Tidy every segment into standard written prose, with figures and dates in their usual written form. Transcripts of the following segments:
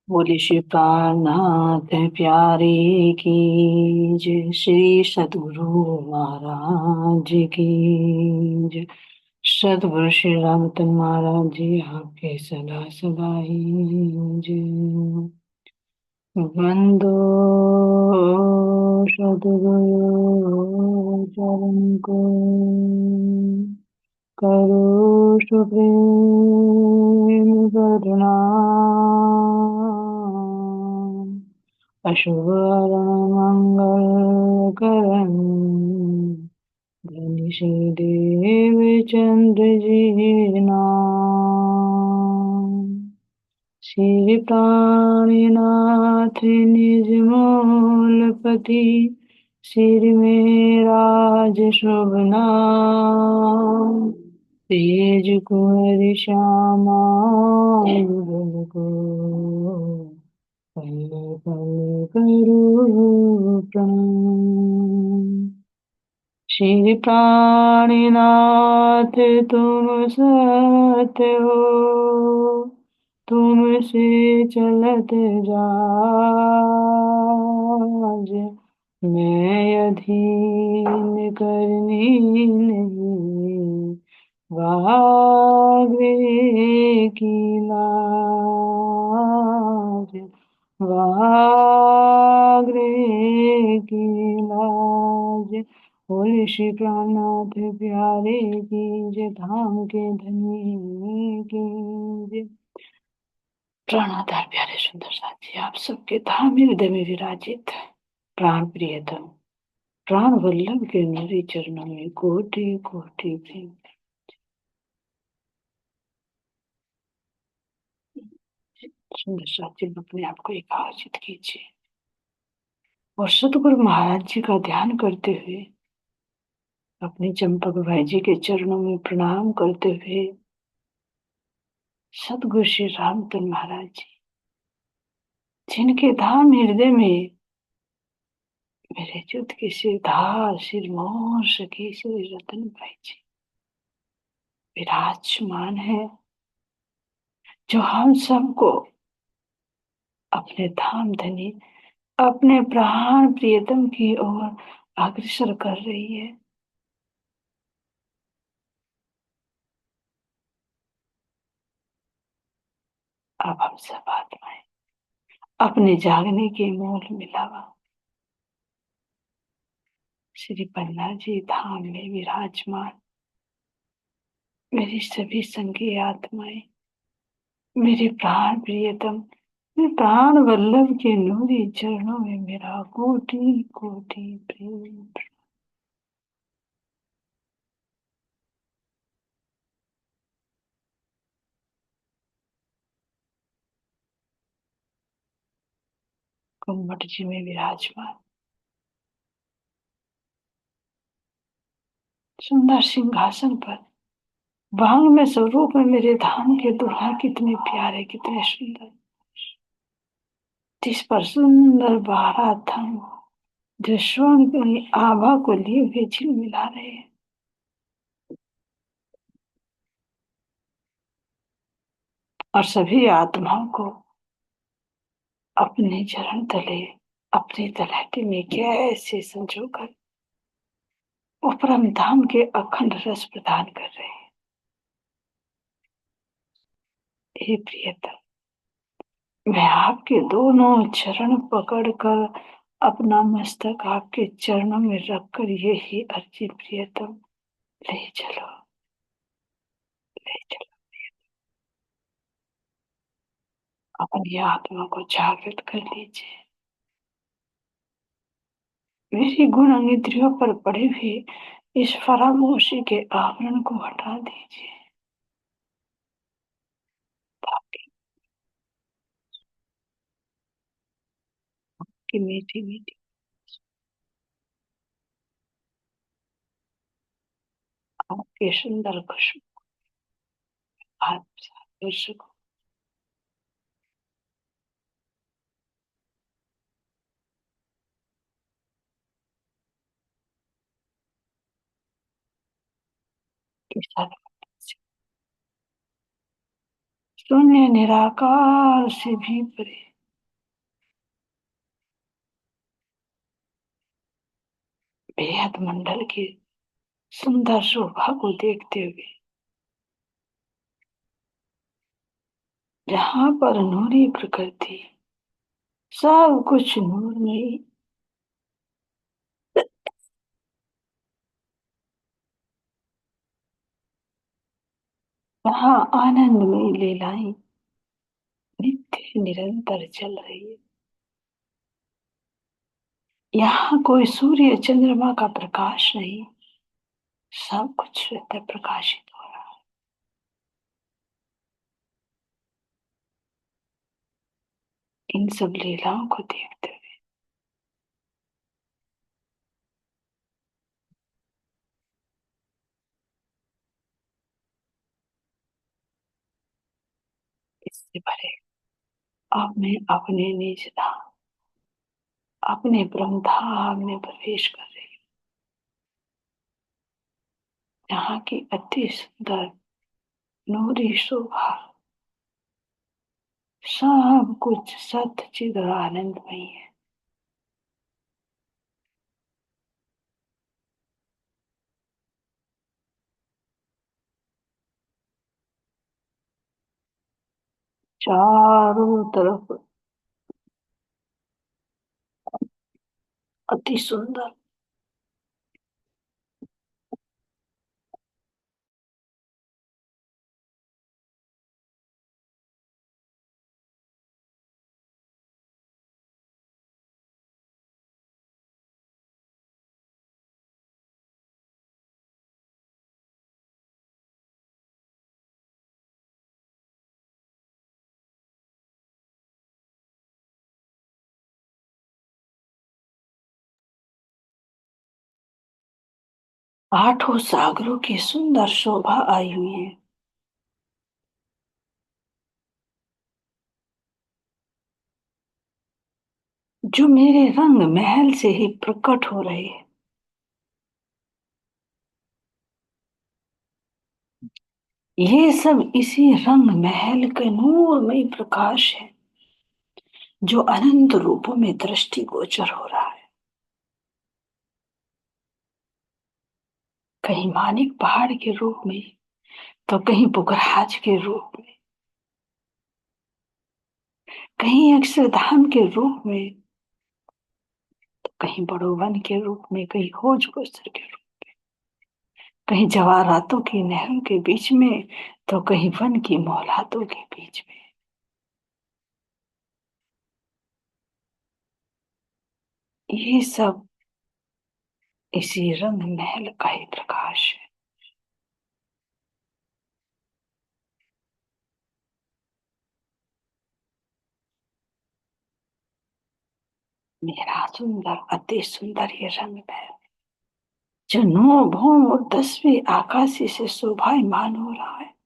बोले श्री प्राणनाथ प्यारे की जय। श्री सद्गुरु महाराज की जय। सद्गुरु श्री रामतन महाराज जी आपके सदा सदा ही जय। वंदो सद्गुरु चरण को, करो सुप्रेम प्रणाम। अशुभ मंगल करण धनी श्री देव चंद्र जी नाम। श्री प्राणनाथ निज मूलपति, सिर में राज शुभ नाम। तेज कुंवर श्यामा युगल को, पल पल करो प्रणाम। श्री प्राणनाथ तुम सत्य हो, तुमसे चलत जाज। मैं अधीन करनी नहीं, वागे की लाज। वागरे की लाज। बोले श्री प्राणनाथ प्यारे की जय। धाम के धनी की जय। प्राणाधार प्यारे सुंदर साथी, आप सबके धाम हृदय में विराजित प्राण प्रियतम प्राण वल्लभ के मेरे चरणों में कोटि कोटि प्रेम। सुंदर साथी, अपने आप को एकाग्रचित कीजिए और सतगुरु महाराज जी का ध्यान करते हुए अपने चंपक भाई जी के चरणों में प्रणाम करते हुए सतगुरु श्री रामतन महाराज जी, जिनके धाम हृदय में मेरे जुत के सिरधार सिरमौर सखी श्री रतन भाई जी विराजमान है, जो हम सबको अपने धाम धनी अपने प्राण प्रियतम की ओर अग्रसर कर रही है। अब हम सब आत्माएं अपने जागने के मूल मिलावा श्री पन्ना जी धाम में विराजमान मेरी सभी संगी आत्माएं, मेरे प्राण प्रियतम, मेरे प्राण वल्लभ के नूरी चरणों में मेरा कोटि कोटि प्रेम। कुम्मट जी में विराजमान सुंदर सिंहासन पर भांग में स्वरूप में मेरे धाम के दुल्हा कितने प्यारे कितने सुंदर, जिस पर सुंदर बारह थम जो स्वर्ण की आभा को लिए हुए झिलमिला रहे हैं। और सभी आत्माओं को अपने चरण तले अपनी तलहटी में कैसे संजोकर वो परम धाम के अखंड रस प्रदान कर रहे हैं। हे प्रियतम, मैं आपके दोनों चरण पकड़कर अपना मस्तक आपके चरणों में रखकर यही अर्जी प्रियतम, ले चलो ले चलो। अपनी आत्मा को जागृत कर लीजिए, मेरी गुण इंद्रियों पर पड़े हुए इस फरामोशी के आवरण को हटा दीजिए, ताकि कि मीठी मीठी आपके सुंदर खुशबू आप दर्शकों के साथ शून्य निराकार से भी परे बेहद मंडल की सुंदर शोभा को देखते हुए, जहाँ पर नूरी प्रकृति, सब कुछ नूर में, जहाँ आनंदमयी लीलाएं नित्य निरंतर चल रही है। यहाँ कोई सूर्य चंद्रमा का प्रकाश नहीं, सब कुछ स्वतः प्रकाशित हो रहा है। इन सब लीलाओं को देखते हुए इससे भरे अब मैं अपने निज धाम, अपने ब्रह्म धाम में प्रवेश कर रही हूँ, जहाँ की अति सुंदर नूरी शोभा, सब कुछ सत्य चिद और आनंदमय है। चारों तरफ अति सुंदर, 8 सागरों की सुंदर शोभा आई हुई है, जो मेरे रंग महल से ही प्रकट हो रहे हैं। ये सब इसी रंग महल के नूरमय प्रकाश है, जो अनंत रूपों में दृष्टिगोचर हो रहा है। कहीं मानिक पहाड़ के रूप में, तो कहीं पुखराज के रूप में, कहीं अक्षरधाम के रूप में, तो कहीं बड़ोवन के रूप में, कहीं खोज गोचर के रूप, कहीं जवाहरातों की नहरों के बीच में, तो कहीं वन की मौलातों के बीच में। ये सब इसी रंग महल का ही प्रकाश है। मेरा सुंदर, अति सुंदर ये रंग महल, जो 9 भौम और 10वें आकाशी से शोभायमान हो रहा है।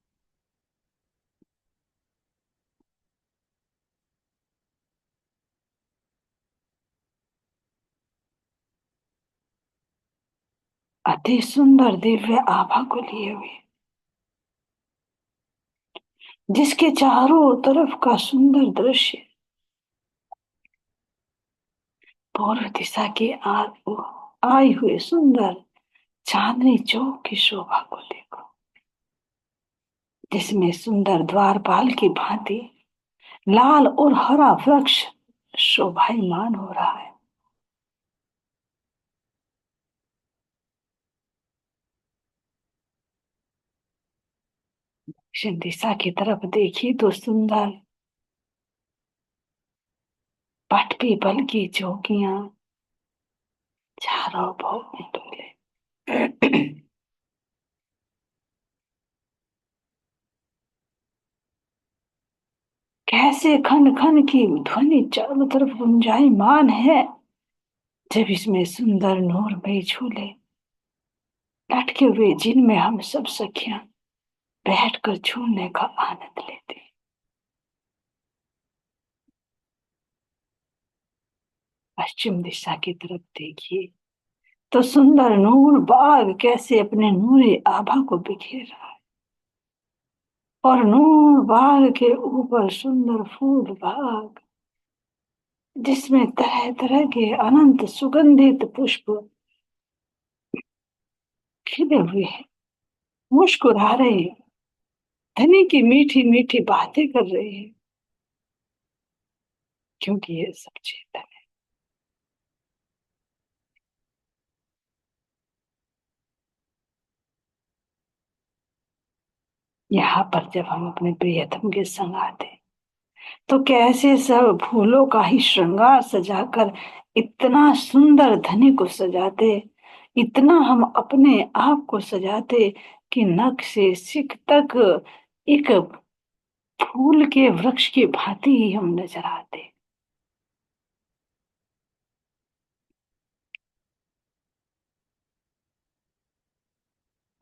अति सुंदर दिव्य आभा को लिए हुए, जिसके चारों तरफ का सुंदर दृश्य, पूर्व दिशा के आए हुए सुंदर चांदनी चौक की शोभा को देखो, जिसमें सुंदर द्वारपाल की भांति लाल और हरा वृक्ष शोभायमान हो रहा है। दक्षिण दिशा की तरफ देखिए तो सुंदर पट पीपल की चौकियां चारों भोग में डोले। कैसे खन खन की ध्वनि चारों तरफ गुंजायमान है, जब इसमें सुंदर नूरमय झूले लटके हुए, जिनमें हम सब सखियां बैठकर झूलने का आनंद लेते हैं। पश्चिम दिशा की तरफ देखिए तो सुंदर नूर बाग कैसे अपने नूरी आभा को बिखेर रहा है, और नूर बाग के ऊपर सुंदर फूल बाग, जिसमें तरह तरह के अनंत सुगंधित पुष्प खिले हुए हैं, मुस्कुरा रहे हैं, धनी की मीठी मीठी बातें कर रहे हैं, क्योंकि ये सब चेतन है। यहाँ पर जब हम अपने प्रियतम के संग आते हैं, तो कैसे सब फूलों का ही श्रृंगार सजाकर इतना सुंदर धनी को सजाते, इतना हम अपने आप को सजाते कि नख से सिख तक एक फूल के वृक्ष की भांति ही हम नजर आते।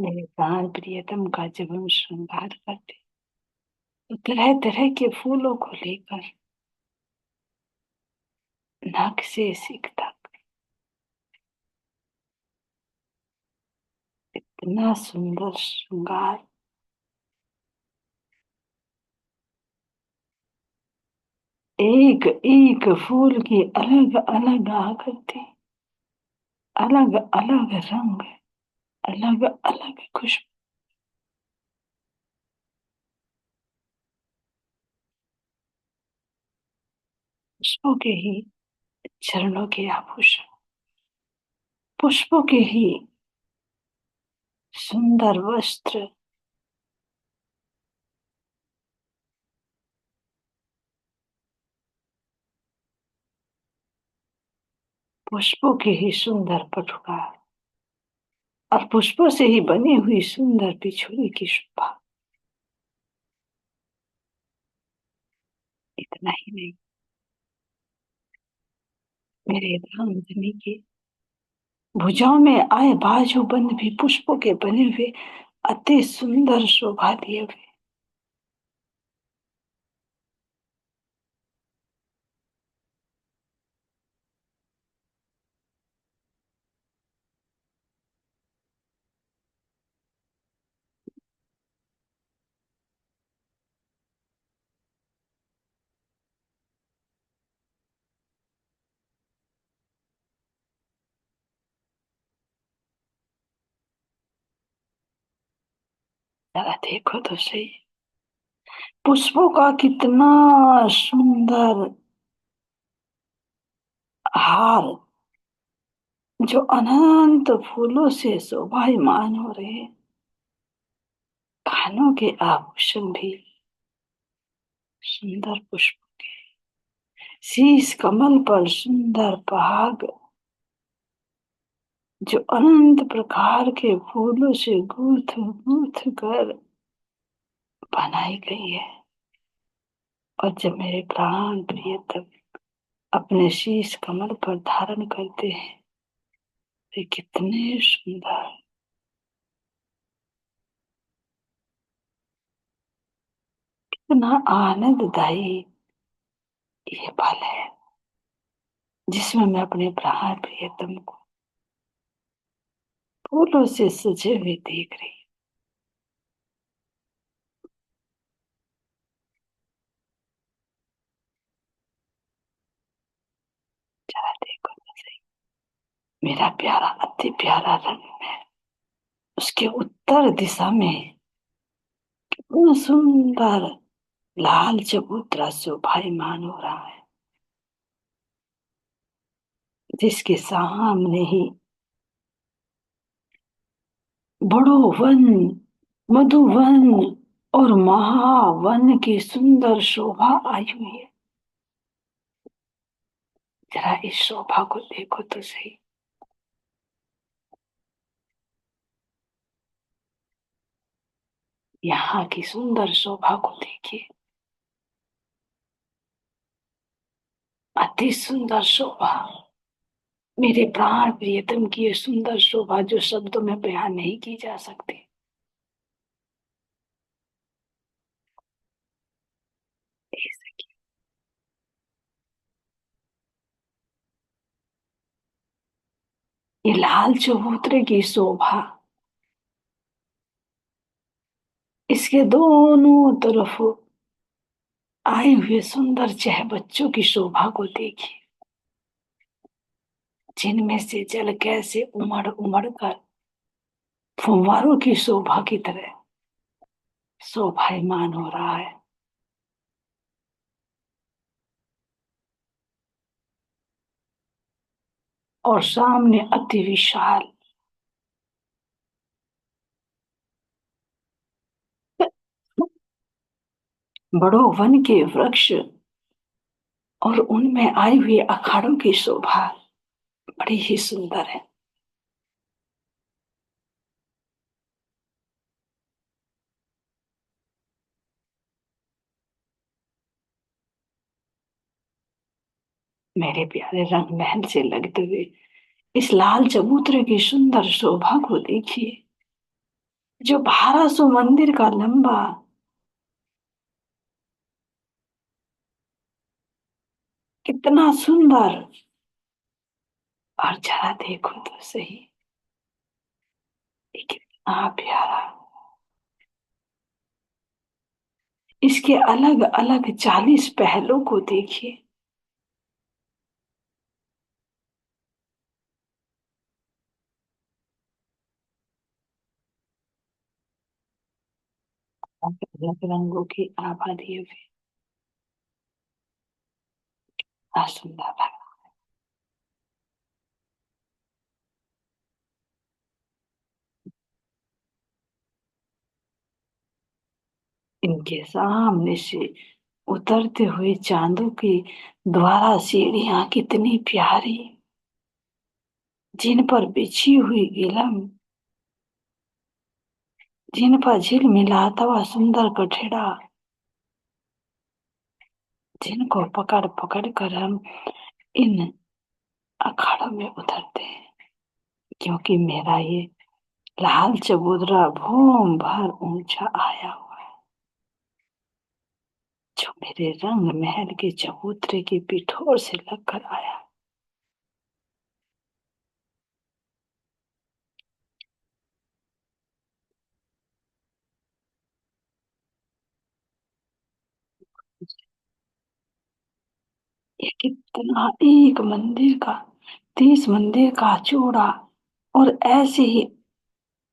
मेरे प्राण प्रियतम का जब हम श्रृंगार करते, तो तरह तरह के फूलों को लेकर नख से सिख तक इतना सुंदर श्रृंगार, एक एक फूल की अलग अलग आकृति, अलग अलग रंग, अलग अलग खुशबू, पुष्पों के ही चरणों के आभूषण, पुष्पों के ही सुंदर वस्त्र, पुष्पों के ही सुंदर पटुकार, और पुष्पों से ही बनी हुई सुंदर बिछुए की शोभा। इतना ही नहीं, मेरे रामधनी की भुजाओं में आए बाजूबंद भी पुष्पों के बने हुए अति सुंदर शोभा दिए हुए। जरा देखो तो सही, पुष्पों का कितना सुंदर हार, जो अनंत फूलों से शोभायमान हो रहे हैं। कानों के आभूषण भी सुंदर पुष्प, शीश कमल पर सुंदर पहाग, जो अनंत प्रकार के फूलों से गूंथ गूंथ कर बनाई गई है। और जब मेरे प्राण प्रियतम अपने शीश कमल पर धारण करते हैं, वे कितने सुंदर, कितना आनंददायी ये पल है, जिसमें मैं अपने प्राण प्रियतम को फूलों से सजे हुए देख रही। जरा देखो तो सही, मेरा प्यारा अति प्यारा रंग में उसके उत्तर दिशा में वो सुंदर लाल चबूतरा शोभायमान हो रहा है, जिसके सामने ही बड़ो वन, मधुवन और महावन की सुंदर शोभा आई हुई है। जरा इस शोभा को देखो तो सही, यहाँ की सुंदर शोभा को देखिए, अति सुंदर शोभा, मेरे प्राण प्रियतम की ये सुंदर शोभा जो शब्दों में बयान नहीं की जा सकती। ये लाल चबूतरे की शोभा, इसके दोनों तरफ आए हुए सुंदर चह बच्चों की शोभा को देखिए, जिनमें से जल कैसे उमड़ उमड़ कर फुव्वारों की शोभा की तरह शोभायमान हो रहा है। और सामने अति विशाल बड़ों वन के वृक्ष और उनमें आई हुई अखाड़ों की शोभा बड़ी ही सुंदर है। मेरे प्यारे रंग महल से लगते हुए इस लाल चबूतरे की सुंदर शोभा को देखिए, जो 1200 मंदिर का लंबा, कितना सुंदर। और जरा देखो तो सही, ये कितना प्यारा। इसके अलग अलग 40 पहलों को देखिए। अलग रंगों की आभा दिए हुए क्या सुंदर लगा। इनके सामने से उतरते हुए चांदों की द्वारा सीढ़ियां कितनी प्यारी, जिन पर बिछी हुई गिलम, जिन पर झिलमिलाता हुआ सुंदर कठड़ा, जिनको पकड़ पकड़ कर हम इन अखाड़ों में उतरते हैं। क्योंकि मेरा ये लाल चबूतरा भूम भर ऊंचा आया हुआ है, जो मेरे रंग महल के चबूतरे की पिठोर से लगकर आया। ये कितना, एक मंदिर का 30 मंदिर का चौड़ा, और ऐसे ही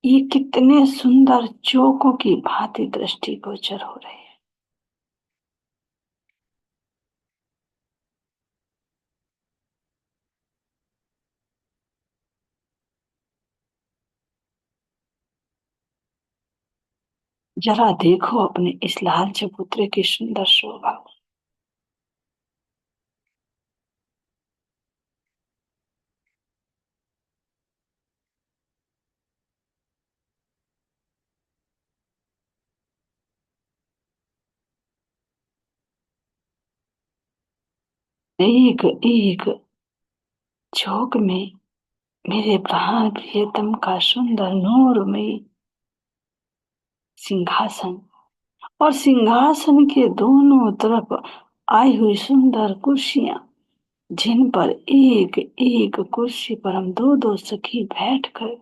ये कितने सुंदर चौकों की भांति दृष्टिगोचर हो रहे हैं। जरा देखो अपने इस लाल चबूतरे की सुंदर शोभा। एक एक चौक में मेरे प्राण प्रियतम का सुंदर नूरमयी सिंहासन, और सिंहासन के दोनों तरफ आई हुई सुंदर कुर्सियां, जिन पर एक एक कुर्सी पर हम दो दो सखी बैठकर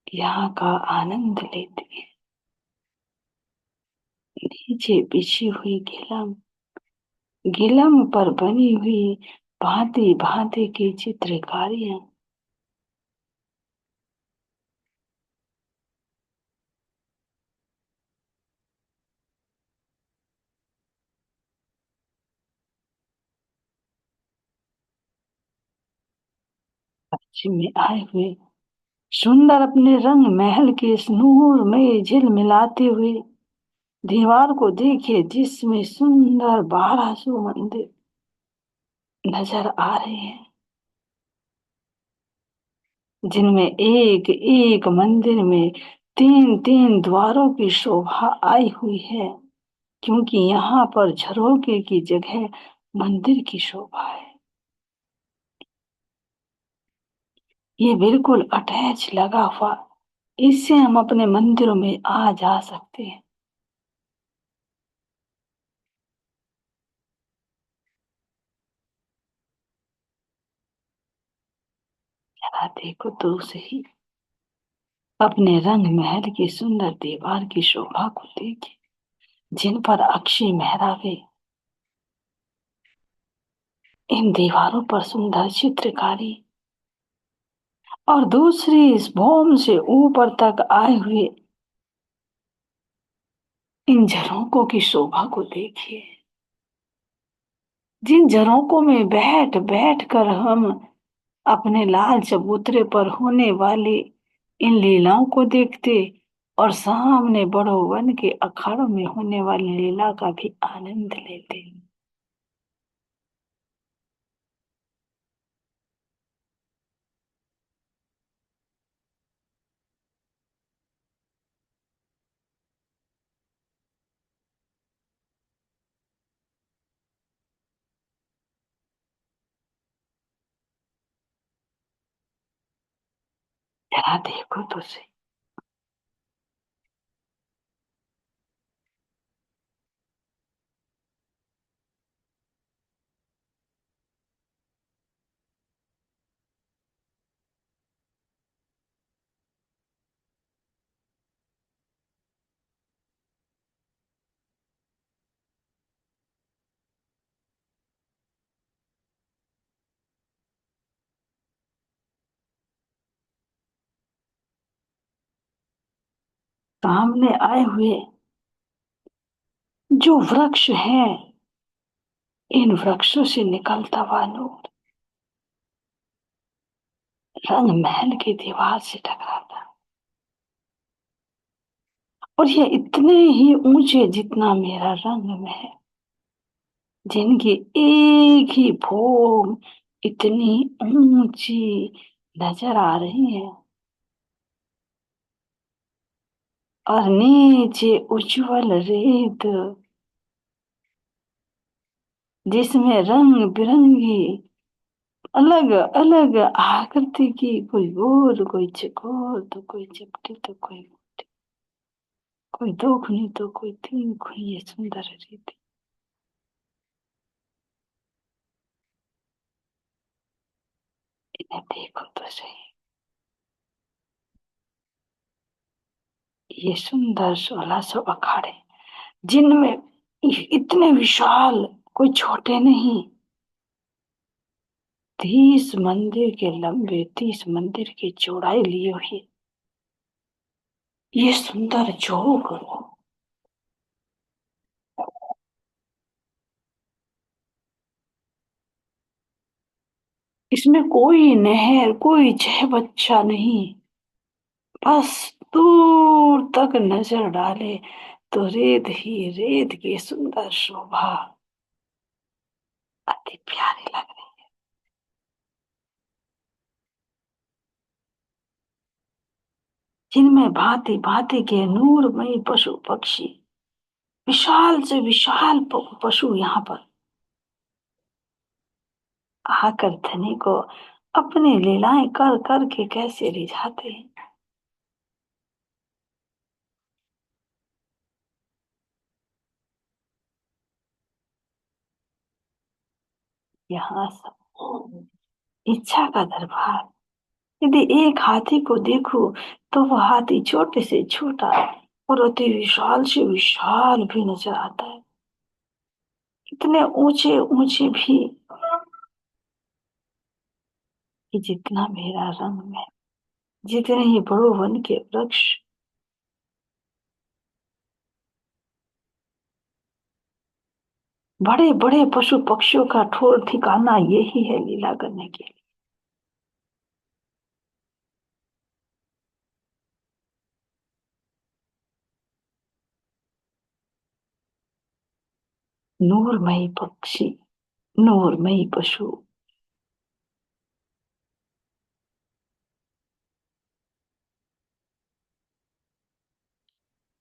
यहाँ का आनंद लेते हैं। नीचे बिछी हुई गिलम, गिलम पर बनी हुई भांति भांति की चित्रकारियां, पश्चिम में आए हुए सुंदर अपने रंग महल के इस नूर में झिलमिलाते हुए दीवार को देखिए, जिसमें सुंदर 1200 मंदिर नजर आ रहे हैं, जिनमें एक एक मंदिर में तीन तीन द्वारों की शोभा आई हुई है। क्योंकि यहाँ पर झरोके की जगह मंदिर की शोभा है। ये बिल्कुल अटैच लगा हुआ, इससे हम अपने मंदिरों में आ जा सकते हैं। जरा देखो तो सही, अपने रंग महल की सुंदर दीवार की शोभा को देखिए, जिन पर अक्षी मेहराबे, इन दीवारों पर सुंदर चित्रकारी, और दूसरी इस भौम से ऊपर तक आए हुए इन झरोकों की शोभा को देखिए। जिन झरोकों में बैठ बैठ कर हम अपने लाल चबूतरे पर होने वाली इन लीलाओं को देखते, और सामने बड़ो वन के अखाड़ों में होने वाली लीला का भी आनंद लेते। जरा देखो तो सही। सामने आए हुए जो वृक्ष हैं, इन वृक्षों से निकलता हुआ नूर रंग महल की दीवार से टकराता, और ये इतने ही ऊंचे जितना मेरा रंग महल, जिनकी एक ही भौम इतनी ऊंची नजर आ रही है, और नीचे उज्जवल रेत जिसमें रंग बिरंगी अलग अलग आकृति की, कोई गोल कोई चकोर तो कोई चपटी तो कोई दो खुनी तो कोई तीन खुनी, ये सुंदर रीति। इन्हें देखो तो सही। ये सुंदर 1600 अखाड़े, जिनमें इतने विशाल, कोई छोटे नहीं, 30 मंदिर के लंबे, 30 मंदिर की चौड़ाई लिए हुए ये सुंदर जोग, इसमें कोई नहर कोई छह बच्चा नहीं, बस दूर तक नजर डाले तो रेत ही रेत की सुंदर शोभा अति प्यारी लग रही। जिनमें भांति भांति के नूरमयी पशु पक्षी, विशाल से विशाल पशु यहाँ पर आकर धनी को अपनी लीलाएं कर कर के कैसे रिझाते हैं। यहाँ सब इच्छा का दरबार। यदि एक हाथी को देखो तो वह हाथी छोटे से छोटा और अति विशाल से विशाल भी नजर आता है। इतने ऊंचे ऊंचे भी कि जितना मेरा रंग में, जितने ही बड़ो वन के वृक्ष, बड़े बड़े पशु पक्षियों का ठोर ठिकाना यही है लीला करने के लिए। नूरमयी पक्षी, नूरमयी पशु,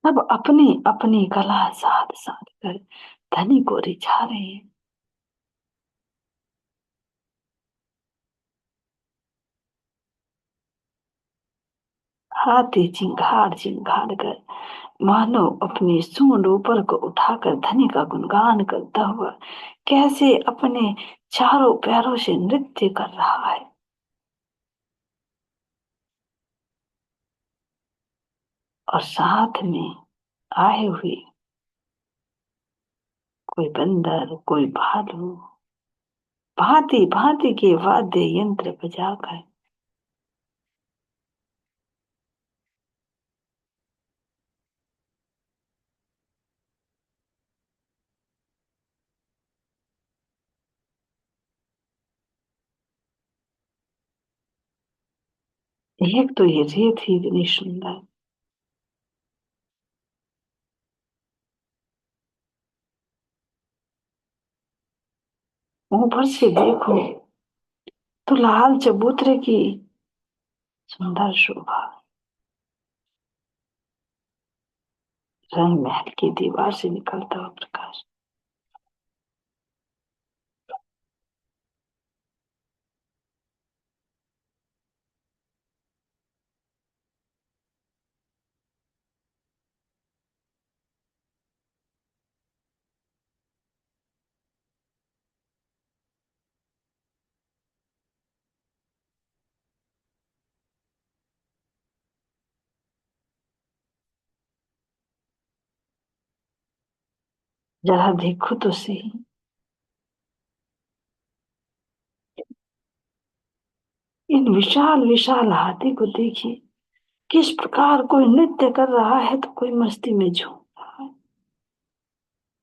सब अपनी अपनी कला साध साध कर धनी को रिझा रहे हैं। हाथी चिंगाड़ चिंगाड़ कर मानो अपनी सूंड ऊपर को उठाकर धनी का गुणगान करता हुआ कैसे अपने चारों पैरों से नृत्य कर रहा है। और साथ में आए हुए कोई बंदर कोई भालू भांति भांति के वाद्य यंत्र बजाकर एक तो ये रेत ही इतनी सुंदर, ऊपर से देखो तो लाल चबूतरे की सुंदर शोभा, रंग महल की दीवार से निकलता हुआ प्रकाश। जरा देखो तो सही, इन विशाल विशाल हाथी को देखिए, किस प्रकार कोई नृत्य कर रहा है तो कोई मस्ती में झूम रहा है।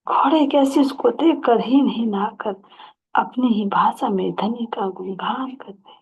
घोड़े कैसे उसको देख कर ही ना कर अपनी ही भाषा में धनी का गुणगान करते हैं।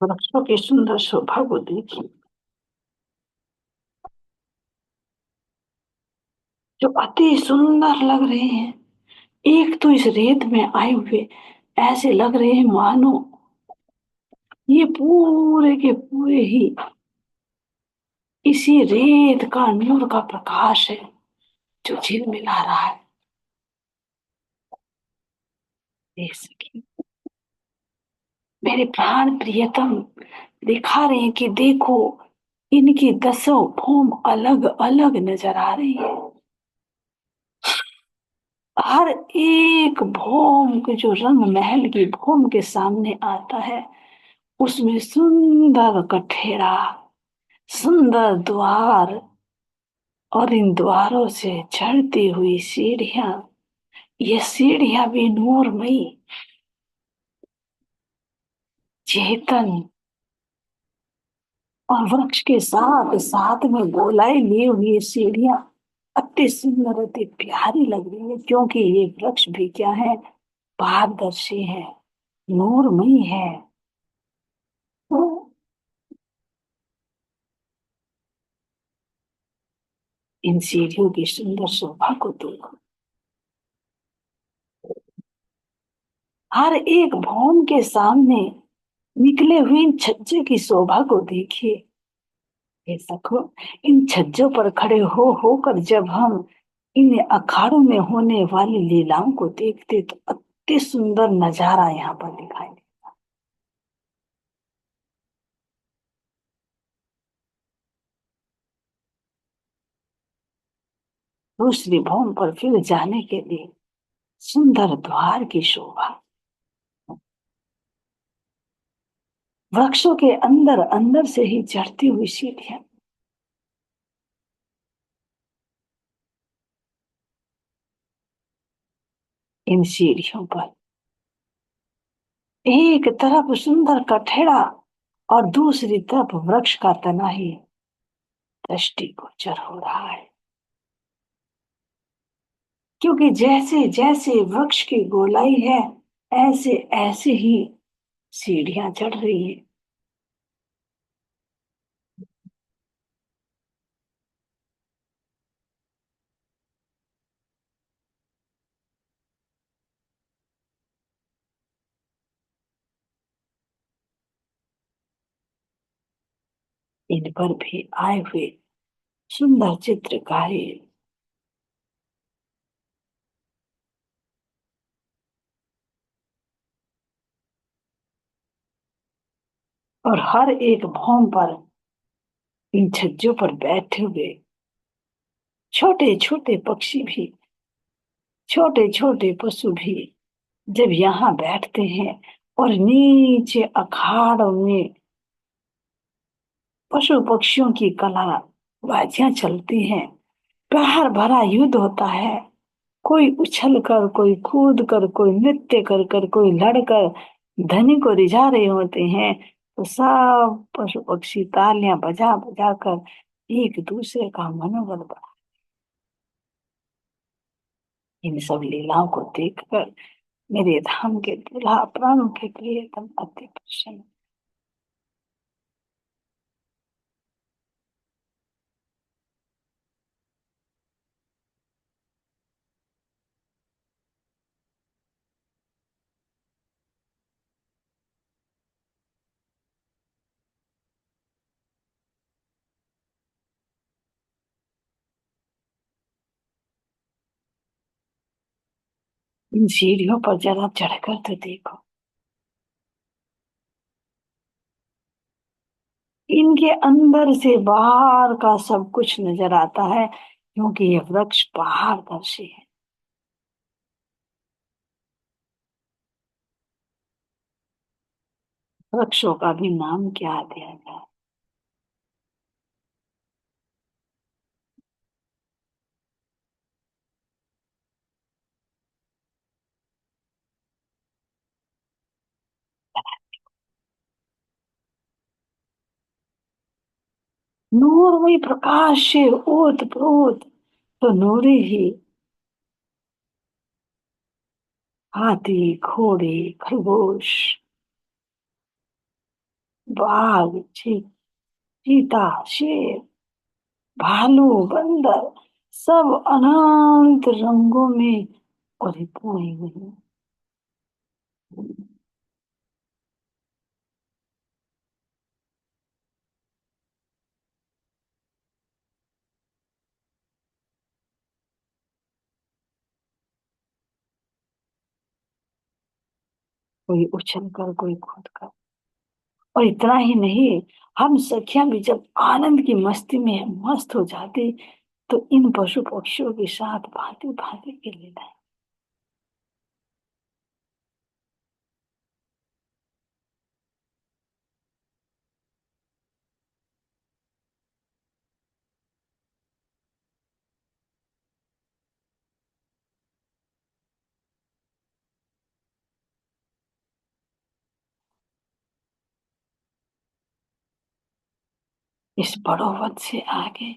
वृक्षों की सुंदर शोभा को देखिए, जो अति सुंदर लग रहे हैं। एक तो इस रेत में आए हुए ऐसे लग रहे हैं मानो ये पूरे के पूरे ही इसी रेत का नूर का प्रकाश है जो झिलमिला रहा है। देख सके मेरे प्राण प्रियतम दिखा रहे हैं कि देखो, इनकी दसों भौम अलग अलग नजर आ रही है। हर एक भौम के जो रंग महल की भौम के सामने आता है, उसमें सुंदर कठेरा, सुंदर द्वार, और इन द्वारों से चढ़ती हुई सीढ़ियां, ये सीढ़ियां भी नूरमयी, चेतन, और वृक्ष के साथ साथ में गोलाई लिए हुई सीढ़ियां अति सुंदर अति प्यारी लग रही है, क्योंकि ये वृक्ष भी क्या है, पारदर्शी है, नूरमयी है। तो इन सीढ़ियों की सुंदर शोभा को देखो, हर एक भौम के सामने निकले हुए इन छज्जे की शोभा को देखिए। ये सखो, इन छज्जों पर खड़े हो होकर जब हम इन अखाड़ों में होने वाली लीलाओं को देखते तो अति सुंदर नजारा यहाँ पर दिखाई दे। दूसरी भौम पर फिर जाने के लिए सुंदर द्वार की शोभा, वृक्षों के अंदर अंदर से ही चढ़ती हुई सीढ़ियां, इन सीढ़ियों पर एक तरफ सुंदर कठेड़ा और दूसरी तरफ वृक्ष का तना ही दृष्टिगोचर हो रहा है। क्योंकि जैसे जैसे वृक्ष की गोलाई है, ऐसे ऐसे ही सीढ़ियां चढ़ रही है। इन पर भी आए हुए सुंदर चित्रकारी, और हर एक भौम पर इन छज्जों पर बैठे हुए छोटे छोटे पक्षी भी, छोटे छोटे पशु भी जब यहाँ बैठते हैं और नीचे अखाड़ों में पशु पक्षियों की कला बाजियां चलती हैं, प्यार भरा युद्ध होता है। कोई उछल कर, कोई कूद कर, कोई नृत्य कर कर, कोई लड़कर धनी को रिझा रहे होते हैं, तो सब पशु पक्षी तालियां बजा बजा कर एक दूसरे का मनोबल बढ़ा। इन सब लीलाओं को देखकर मेरे धाम के दूल्हा प्राणों के प्रियतम अति प्रसन्न। इन सीढ़ियों पर जरा चढ़कर तो देखो, इनके अंदर से बाहर का सब कुछ नजर आता है, क्योंकि ये वृक्ष पारदर्शी है। वृक्षों का भी नाम क्या दिया जाए। नूरमय प्रकाश से ओत प्रोत तो नूरे ही। हाथी, घोड़े, खरगोश, बाघ, चीता, शेर, भालू, बंदर, सब अनंत रंगों में परिपूर्ण हुए। कोई उछल कर, कोई कूद कर। और इतना ही नहीं, हम सखियां भी जब आनंद की मस्ती में मस्त हो जाती, तो इन पशु पक्षियों के साथ भांति भांति के लीलाएं। इस बड़ोवन से आगे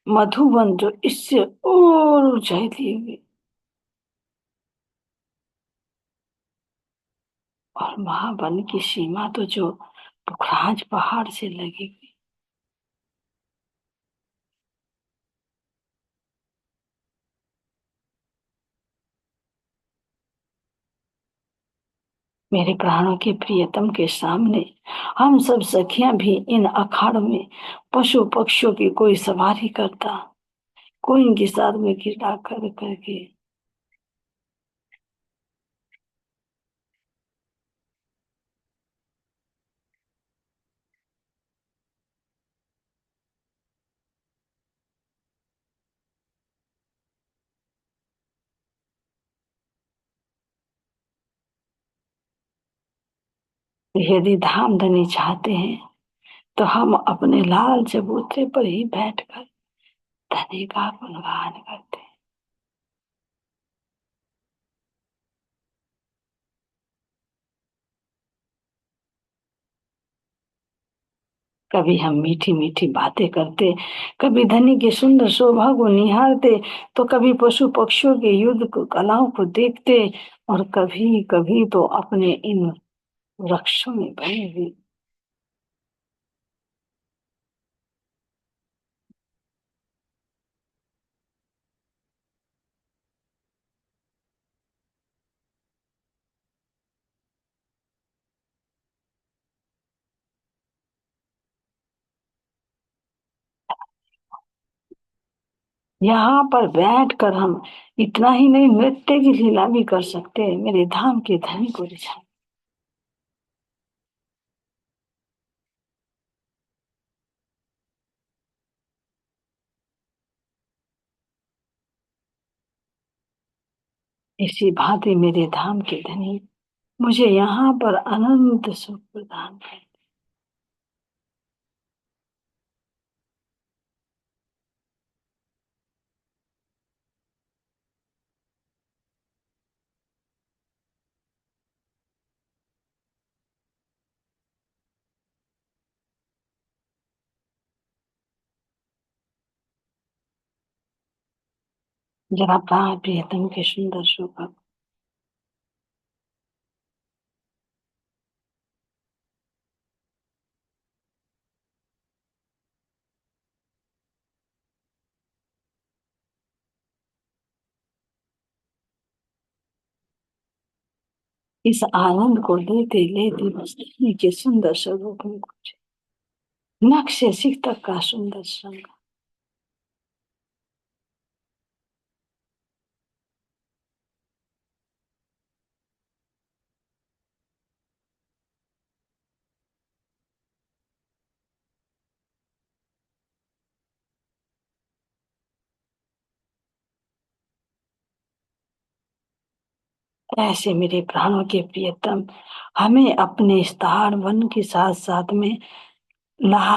मधुवन, जो इससे और ऊंचाई ली हुई, और महावन की सीमा तो जो पुखराज पहाड़ से लगी हुई। मेरे प्राणों के प्रियतम के सामने हम सब सखियां भी इन अखाड़ों में पशु पक्षियों की कोई सवारी करता, कोई इनके साथ में घिरा कर करके। यदि धाम धनी चाहते हैं, तो हम अपने लाल चबूतरे पर ही बैठकर धनी का गुणगान करते हैं। कभी हम मीठी मीठी बातें करते, कभी धनी की सुंदर शोभा को निहारते, तो कभी पशु पक्षियों के युद्ध को, कलाओं को देखते, और कभी कभी तो अपने इन वृक्षों में बनी हुई। यहाँ पर बैठकर हम इतना ही नहीं, नृत्य की लीला भी कर सकते हैं, मेरे धाम के धनी को रिझा। इसी भांति मेरे धाम के धनी मुझे यहाँ पर अनंत सुख प्रदान कर। जरा प्राण प्रियतम के सुंदर शोभा। इस आनंद को लेते लेते बस के सुंदर स्वरूप में कुछ नख से सिख तक का सुंदर श्रृंगार। ऐसे मेरे प्राणों के प्रियतम हमें अपने स्थान वन के साथ साथ में नहा